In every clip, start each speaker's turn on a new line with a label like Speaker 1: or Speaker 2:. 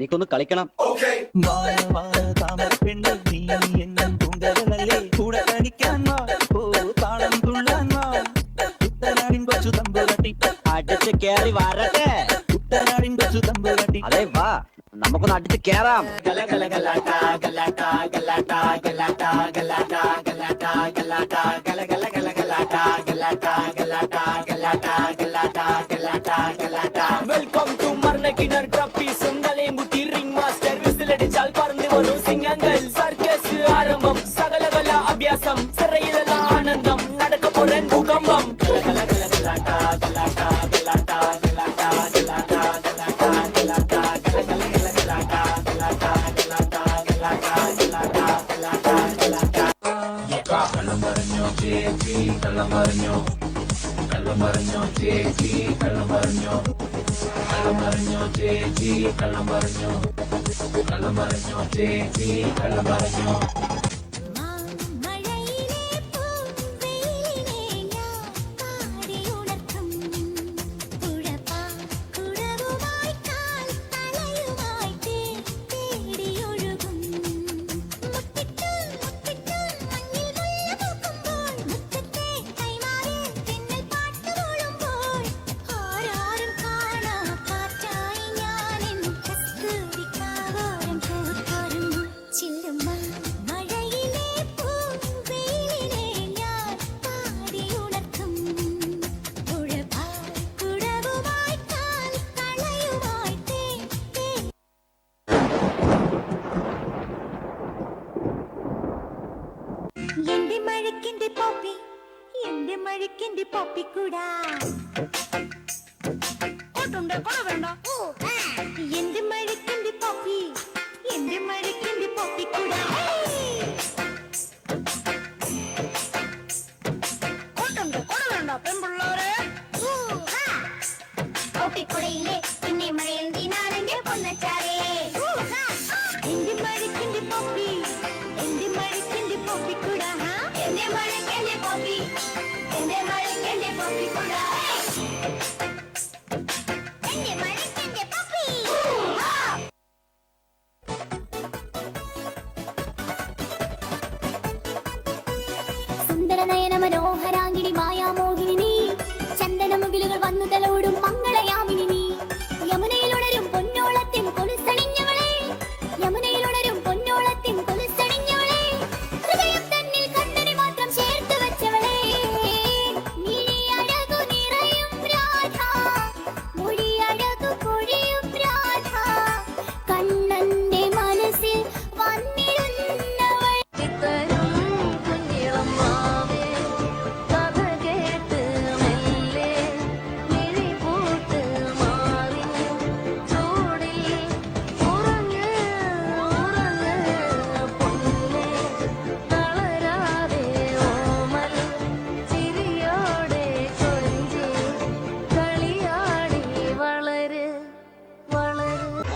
Speaker 1: എനിക്കൊന്ന് കളിക്കണം. അടിച്ച് കേറി വരട്ടെ. അതെ വാ, നമുക്കൊന്ന് അടിച്ച് കേറാം.
Speaker 2: വെൽക്കം ടു മർണക്കിണർ ട്രപ്പീസും തലയും കുത്തി റിംഗ് മാസ്റ്റർ വിസിലടിച്ചാൽ പറന്നു വരും സിംഗങ്ങൾ. സർക്കസ് ആരംഭം, സകലകല അഭ്യാസം, സിറയിലുള്ള ആനന്ദം, നടക്കപ്പോഴൻ ഭൂകമ്പം.
Speaker 3: കള്ളം പറഞ്ഞോ ചേച്ചി, കള്ളം പറഞ്ഞോ ചേച്ചി, കള്ളം പറഞ്ഞോ ചേച്ചി, കള്ളം പറഞ്ഞോ.
Speaker 4: മഴക്കിന്റെ പോപ്പിക്കൂടാ വേണ്ട എന്റെ മഴക്കിന്റെ പോപ്പി, എന്റെ മഴക്കിന്റെ പോപ്പിക്കൂടാ. വേണ്ട പെൺപിള്ളേരെ പോപ്പിക്കുടയിലെ പിന്നെ മഴയിൽ ദിനാറിന്റെ പൊന്നച്ചാറേ. എന്റെ മഴക്കിന്റെ പോപ്പി, എന്റെ മഴക്കിന്റെ പോപ്പിക്കൂടാ. എന്റെ മഴക്കിന്റെ പോപ്പി, എന്റെ മഴക്കിന്റെ പോപ്പിക്കൂടാ. എന്റെ മഴക്കിന്റെ പോപ്പി. സുന്ദര നയന മനോഹരാങ്കിണി മായാമോഹിനി നീ, ചന്ദനമുകിലുകൾ വന്നു തലോടും മംഗളയാമിനി നീ. യമുനയിലുണരും പൊന്നോളത്തിൻ കൊലുസണിഞ്ഞവളെ, യമുനയിലുണരും പൊന്നോളത്തിൻ കൊലുസണിഞ്ഞവളെ, ഹൃദയം തന്നിൽ കണ്ണനെ മാത്രം ചേർത്ത് വെച്ചവളെ. മിഴിയഴകു നിറയും രാധ, മൊഴിയഴകു പൊഴിയും രാധ, കണ്ണന്റെ മനസ്സിൽ വന്നിരുന്നവൾ.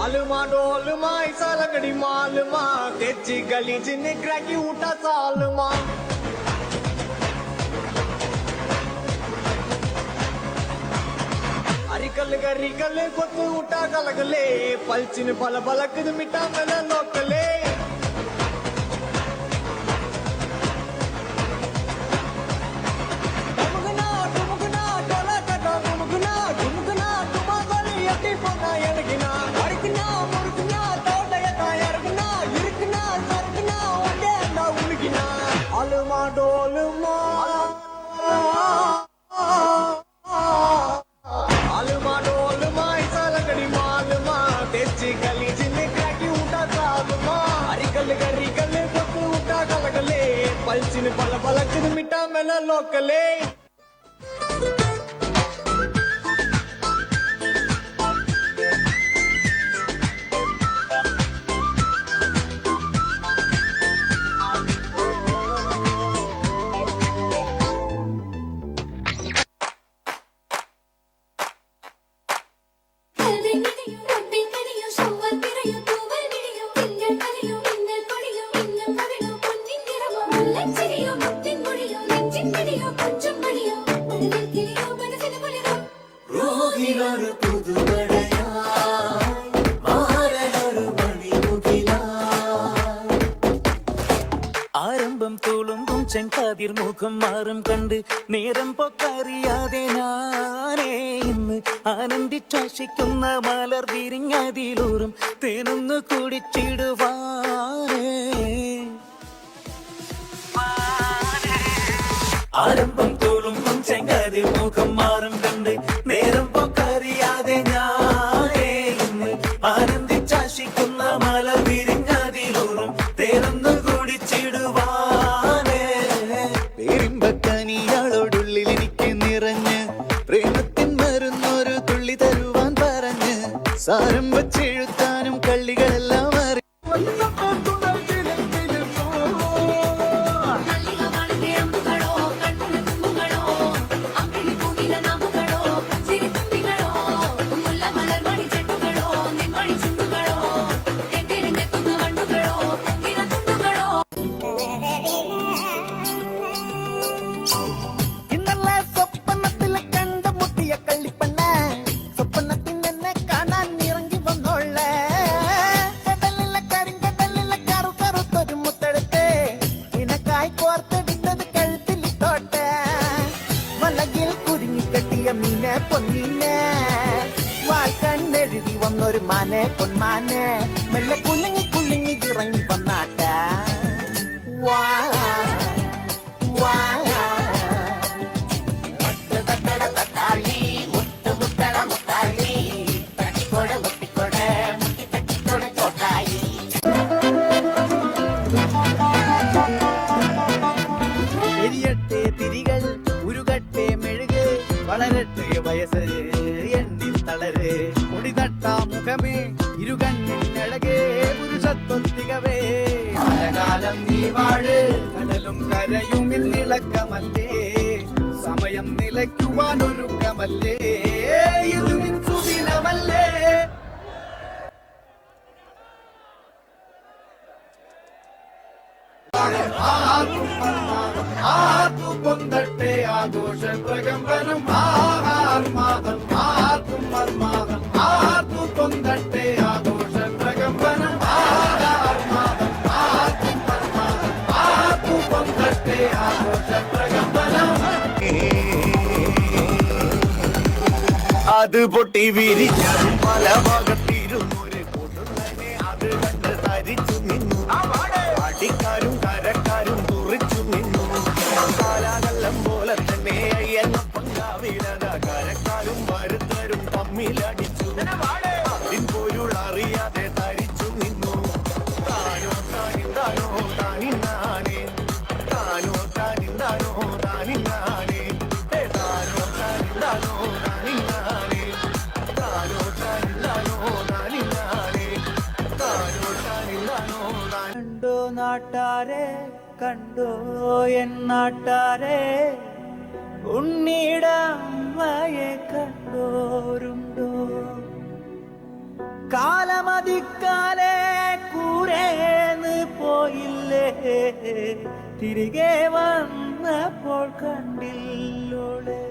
Speaker 2: मालूमा डोलमा ऐसा लगड़ी मालूमा, तेजी गली जिन्हें क्रैकी उठा सालमा. अरिकल गरिकल गोतु उठा गलगले, पलचिन पल बलक मिटा मेल लोकले. डुमगना डुमगना डोला कटा डुमगना डुमगना तुमा गली यति पना यड़गिना. आलमा डोलमा आलमा डोलमा ऐसा लगड़ी मालमा, तेजी गली जिन्हें क्रैकी उठा सालमा. अरिकल गरिकल गोतु उठा गलगले, पलचिन पल पलक मिटा मेल लोकले.
Speaker 4: ോ
Speaker 2: ചെങ്കതിർ മുഖം മാറും കണ്ട് നേരം പൊക്കറിയാതെ ഞാനേ ഇന്ന് ആനന്ദിച്ചാശിക്കുന്ന മലർ വിരിഞ്ഞതിലൂറും തേനൊന്നു കുടിച്ചിടുവാനേ. ആരംഭം തോളും ചെങ്കതിർ മുഖം മാറും കണ്ട് നേരം പൊക്കറിയാതെ ഞാനേ ഇന്ന് ആനന്ദിച്ചാശിക്കുന്ന മലർ വിരിഞ്ഞതിലൂറും തേനൊന്നു കുടിച്ചിടുവാനേ.
Speaker 5: പേരിമ്പക്കനിയാളോടുള്ളിൽ എനിക്ക് നിറഞ്ഞ് പ്രേമത്തിൻ മരുന്നൊരു തുള്ളി തരുവാൻ പറഞ്ഞ് സാരം വച്ചെഴുത്താനും കള്ളികളെല്ലാം അറിയാം.
Speaker 6: ഇന്നലെ സ്വപ്നത്തിലെ കണ്ടുമുട്ടിയ കള്ളിപ്പണ്ണ സ്വപ്നത്തിൽ തന്നെ കാണാൻ ഇറങ്ങി വന്നോളെ. കടലിലെ കരിങ്കടലിലെ കറുത്തൊരു മുത്തെടുത്ത് ഇനക്കായി കോർത്തെടുത്തത് കഴുത്തിലിട്ടോട്ടെ. വലകിൽ കുരുങ്ങിക്കെട്ടിയ മീനെ പൊന്നീനെ വാൽ കണ്ണെഴുതി വന്നൊരു മാനെ പൊന്മാനെ മെല്ലെ കുലുങ്ങി കുലുങ്ങി ഇറങ്ങി വന്നാട്ടെ. വാ വാ
Speaker 5: എരിയട്ടെ തിരികൾ ഉരുകട്ടെ മെഴുക് വളരട്ടെ വയസ്സ് എണ്ണിൽ തളര് മുടിതട്ടാ മുഖമേ ഇരുകണ്ണിൻ അഴകേ പുരുഷത്വത്തികവേ. കാലം നീ വാഴ് കടലും കരയും ഇന്നിളക്കമല്ലേ സമയം നിലയ്ക്കുവാനൊരുക്കമല്ലേ ഇത് സുദിനമല്ലേ. പൊന്തട്ടെ ആഘോഷ പ്രകമ്പനം ആഹാർമാദം ആർക്കും മർമാദം ആർക്കു പൊന്തട്ടെ ആഘോഷ പ്രകമ്പനം ആഹാർമാദം ആർക്കും മർമാദം ആർക്കു പൊന്തട്ടെ ആഘോഷ പ്രകമ്പനം. അത് പൊട്ടി വിരിഞ്ഞതും പല ഭാഗത്തിരുന്നൊരു കൂട്ടുന്നെ അത് കണ്ട് തരിച്ചു നിന്നു. അടിക്കാരും കരക്കാരും കുറിച്ചു നിന്നു. കാലാകല്ലം പോലെ തന്നെ അയ്യനൊപ്പം കാവിലത കരക്കാരും വരുത്തരും തമ്മിലടിച്ചു. അതിൻ പൊരുൾ അറിയാതെ തരിച്ചു നിന്നു. താനോ താനിന്താനോ താനിന്നാനേ താനോ താനിന്താനോ താനിന്നാനേ താനോ താനിന്താനോ താനിന്നാനേ താനോ താനിന്താനോ താനിന്നാനേ താനോ താനിന്താനോ താൻ.
Speaker 2: കണ്ടോ നാട്ടാരെ കണ്ടോ എൻ നാട്ടാരെ ഉണ്ണിടമ്മയെ കണ്ടോരുണ്ടോ. കാലമതിക്കാലെ കൂരേന്ന് പോയില്ലേ തിരികെ വന്നപ്പോൾ കണ്ടില്ലോളെ.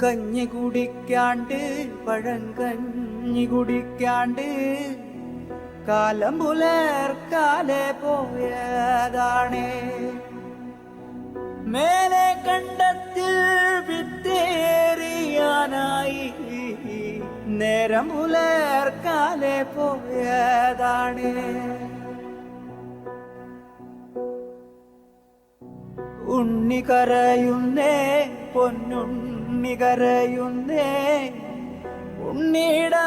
Speaker 2: കഞ്ഞി കുടിക്കാണ്ട് പഴങ്കഞ്ഞി കുടിക്കാണ്ട് കാലം പുലർക്കാലെ പോയതാണ്. മേലെ കണ്ടത്തിൽ വിത്തേറിയാനായി നേരം പുലർക്കാലെ പോയതാണ്. ഉണ്ണി കരയുന്നേ പൊന്നുണ്ണി കരയുന്നേ ഉണ്ണിയുടെ